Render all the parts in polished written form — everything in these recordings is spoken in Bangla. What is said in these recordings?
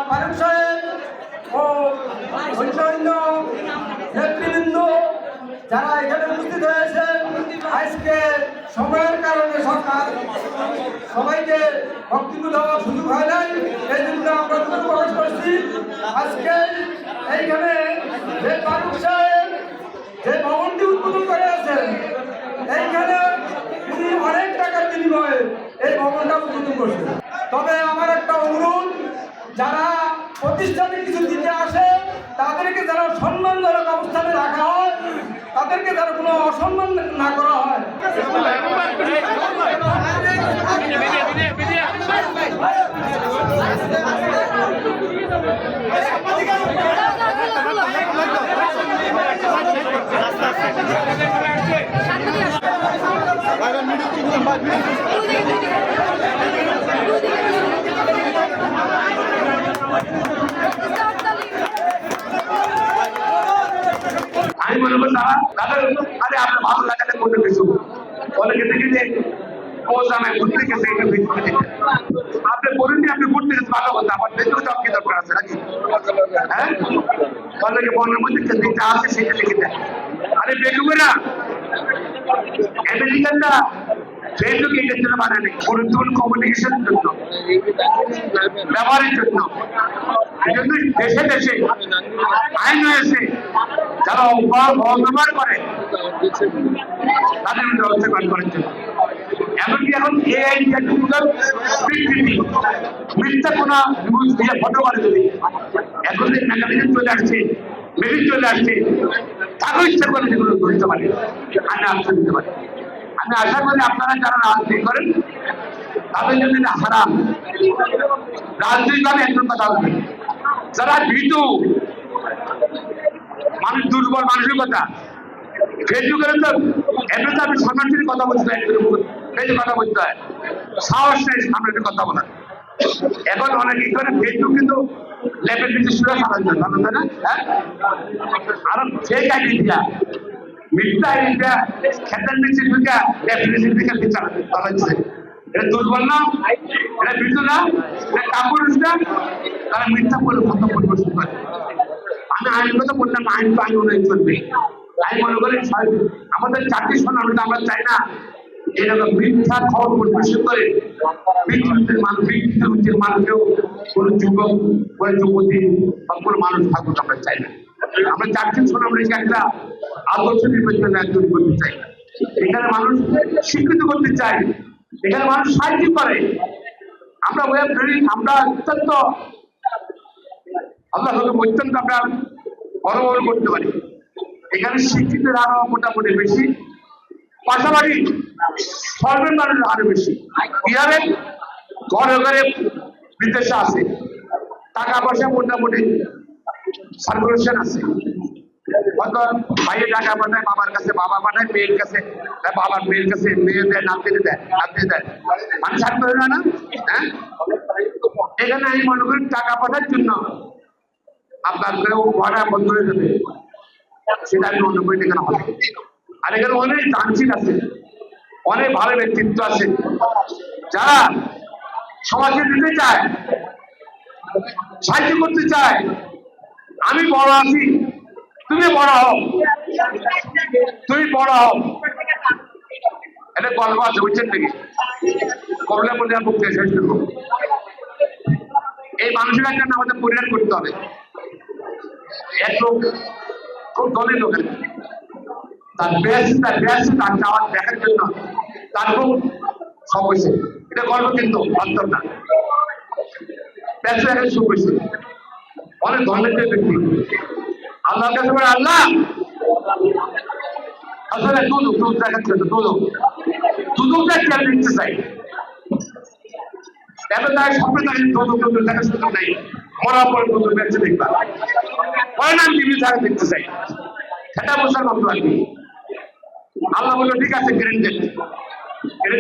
ফারুক সাহেব ও অন্যান্য নেতৃবৃন্দ যারা এখানে উপস্থিত হয়েছেন, আজকে সময়ের কারণে সবাইকে বক্তব্য দেওয়ার সুযোগ হয় নাই, এই জন্য আমরা দুঃখ প্রকাশ করছি। আজকে এইখানে যে ফারুক সাহেব যে ভবনটি উদ্বোধন করে আছেন, এইখানে উনি অনেক টাকার বিনিময়ে এই ভবনটা উদ্বোধন করছেন। তবে আমার একটা অনুরোধ, যারা প্রতিষ্ঠানে কিছু দিতে আসে তাদেরকে যারা সম্মানজনক অবস্থানে রাখা হয়, তাদেরকে যারা কোনো অসম্মান না করা হয়। আমি মনে করি তাদের আরে আপনার ভালো লাগাতে করতে কিছু অনেকে দেখি যে আমি ঘুরতে গেছে এটা ভিতরে দিতে আপনি বলুন আপনি ঘুরতে গেছে ভালো কথা, আমার ভেতরে তো কি দরকার আছে নাকি? হ্যাঁ, অনেকে মনের মধ্যে যেটা আছে সেটা লিখে দেয়। আরে বেগুমেরা আমেরিকানরা ফেসবুক এটার জন্য বানায় গুরুত্বপূর্ণ কমিউনিকেশনের জন্য, ব্যবহারের জন্য। এই জন্য দেশে দেশে আইন হয়েছে, যারা অপব্যবহার করে তাদের ব্যবস্থা গ্রহণ করার জন্য। এমনকি এখন এআই বিকৃতি মিথ্যা কোন নিউজ দিয়ে ফটো করে যদি এখন যে ম্যাগাজিন চলে আসছে, মেরিট চলে আসছে, তাকেও ইচ্ছা করে যেগুলো ধরতে পারে, আমি আশা দিতে পারি। আমি আশা করি আপনারা যারা রাজনীতি করেন তাদের জন্য এটা হারাম। রাজনৈতিকভাবে একজন কথা বলবেন, যারা ভীতু মানুষ, দুর্বল মানসিকতা, ফেসবুকের তো এমনি তো আপনি সামনাসামনি কথা বলতে হয়, কথা বলতে হয়, সাহস নেই সামনাসামনি কথা বলার। এখন অনেক কি করে ফেসবুক কিন্তু ল্যাপের নিচে শুরু করার জন্য, তাই না? হ্যাঁ, আর ফেক আইডিয়া, মিথ্যা আইডিয়া খেতের নিচে ঢুকে ল্যাপের নিচে ঢুকে বিচার চালাচ্ছে। এটা দুর্বল না, এটা মৃত্যু না, এটা কাপুরুষ না, তারা মিথ্যা বলে কথা পরিবেশন করে। আমি আইন কথা বললাম, আইন তো আইন অনুযায়ী চলবে। আমি মনে করি আমাদের চাকরি শোনা আমরা চাই না এরকম মিথ্যা খবর পরিবেশন করে বিকৃতির মানুষকেও কোনো যুবক, কোনো যুবতী বা কোনো মানুষ থাকুক আমরা চাই না। আমরা চাকরি শোনা আমরা একটা আদর্শ নির্বাচন একজন করতে চাই না। এখানে মানুষ স্বীকৃত করতে চাই, এখানে মানুষ সাহায্য করে। আমরা ওয়েব ট্রেনিং আমরা অত্যন্ত আমরা অত্যন্ত আমরা বড় বড় করতে পারি। এখানে শিক্ষিতের আরো মোটামুটি বেশি, পাশাপাশি সর্বের মানুষের আরো বেশি। বিহারে ঘরে ঘরে বিদেশে আছে, টাকা পয়সা মোটামুটি সার্কুলেশন আছে। হয়তো ভাইয়ে টাকা পাঠায় বাবার কাছে, বাবা পাঠায় মেয়ের কাছে, বাবার মেয়ের কাছে, মেয়ে দেয়, নাতিনি দেয়, নাতি দেয়, মানে ছাড়তে হবে না। হ্যাঁ, এখানে আমি মনে করি টাকা পাঠার জন্য আপনার ঘরে বন্ধ হয়ে যাবে, সেটা আমি মনে করি এখানে হবে। আর এখানে অনেক দানশীল আছে, অনেক ভালো ব্যক্তিত্ব আছে, যারা সমাজে দিতে চায়, সাহায্য করতে চায়। আমি বড় আছি, তুমি বড় হও, তুমি বড় হও, এটা গল্প আছে, বুঝছেন নাকি? করলে বলে মুক্তি শেষ করবো। এই মানুষের জন্য আমাদের পরিহার করতে হবে। এক লোক খুব দলের লোক, তার চাওয়ার দেখার জন্য তার খুব সব হয়েছে, এটা গল্প কিন্তু বাস্তব না। ব্যস্ত এখন শুরু হয়েছে, অনেক ধরনের ব্যক্তি আল্লাহর কাছে বলে, আল্লাহ আসলে দুধ দেখার জন্য দুধটা খেয়াল দিতে চাই। এখন তাই স্বপ্নে তাকে দুধ দেখার সুযোগ নেই, মরার পরে দুধ বেঁচে দেখবা পরে না টিভি ছাড়া দেখতে চাই, সেটা বোঝার মতো আর কি। আল্লাহ বললো ঠিক আছে, গ্রেন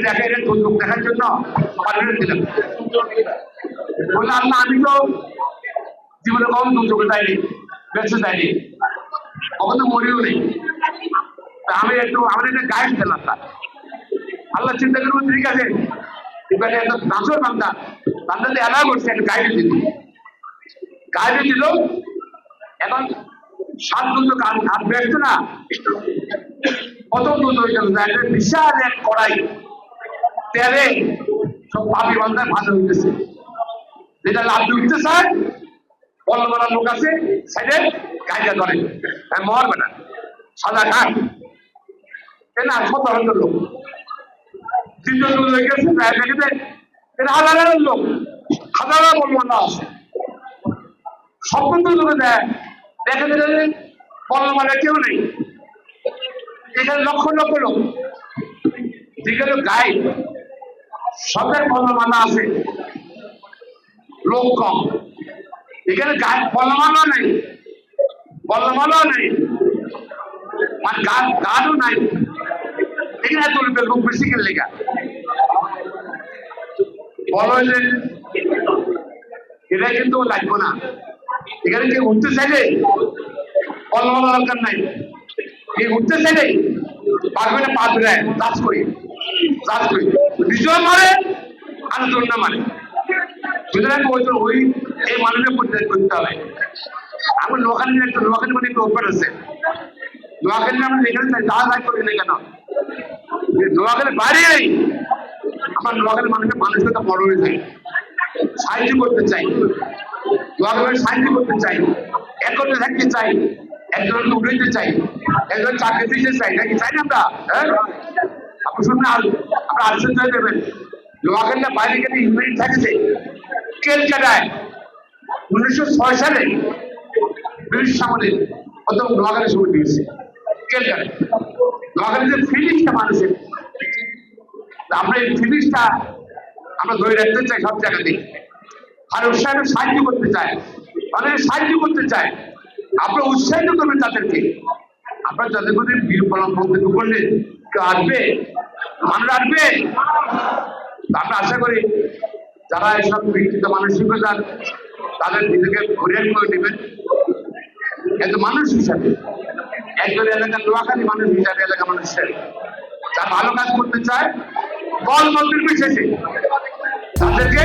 দেখা এর দুধ দেখার জন্য পারমিট দিলাম। বললো আল্লাহ আমি তো জীবনে কখন দুধ যায়নি, বেঁচে যায়নি, কখনো মরিও নেই, আমি একটা গাইড দিলাম। তার আল্লাহ চিন্তা করবো ঠিক আছে এবারে একটা নাচর বান্দা বান্দাতে অ্যালাউ করছে একটা গাইডে দিল এখন 7 দ্রুত কাজ ব্যস্ত না কত দ্রুত হয়ে গেল বিশাল এক কড়াই তেলে সব পাপি বান্ধায় ভাজা হইতেছে যেটা লাভ উঠতে চায় বলবালা লোক আছে সাইডে গাইডা ধরে মর বেটা সাদা ঘাট না 17 লোক 3 জন হয়ে গেছে এটা হাজারের লোক হাজার বলবালা আছে সপ্তম লোকে দেয় দেখা যায় বলবালা কেউ নেই এখানে লক্ষ লক্ষ লোক যেখানে গাইড সবের বলবালা আছে লোক কম এখানে বলবালা নেই মানে গানও নাই এখানে এত লোক বেশি গেলে লেখা বলো যে এটা কিন্তু লাগবে না এখানে কেউ উঠতে চাইলে বলবালা দরকার নাই এই উঠতে চাইলে পারবে না পারবে না চাষ করি বিজয় মারে আর জন্য মানে সুতরাং ওই এই মানুষের পরিত্যাগ করতে হবে আমার নোয়াখালী মানে একটু ওপেন আছে নোয়াখালী আমরা এখানে যা করি না কেন নোয়াখালীর বাইরে নেই আমার নোয়াখালীর মানুষের কথা বড় হয়ে যায় সাহায্য করতে চাই নোয়াখালীর সাহায্য করতে চাই একত্রে থাকতে চাই একজনকে উঠাইতে চাই একজন চাকরি দিতে চাই নাকি চাই না আমরা হ্যাঁ আপনি শুনুন আপনার আলোচনা হয়ে দেবেন নোয়াখালীর বাইরে গেলে ইউনিট থাকছে কেলকাটায় 1906 সালে ব্রিটিশ সামনে প্রথম নোয়াখালী শুরু দিয়েছে কেলকাটায় নোয়াখালীতে ফিলিংসটা মানুষের আমরা এই ফিলিংসটা আমরা ধরে রাখতে চাই সব জায়গাতেই আর উৎসাহে সাহায্য করতে চায় তাদের সাহায্য করতে চায় আপনারা উৎসাহিত করবেন তাদেরকে আপনারা যাদের মধ্যে মন্তব্য করলেন কেউ আসবে আমরা আসবে আমরা আশা করি যারা এসব বিকৃত মানসিকতা তাদের নিজেকে ঘুরিয়ে করে নেবেন এত মানুষ হিসাবে একজন এলাকার নোয়াখালী মানুষ হিসাবে এলাকা মানুষের যারা ভালো কাজ করতে চায় বল মন্দির বিশেষে তাদেরকে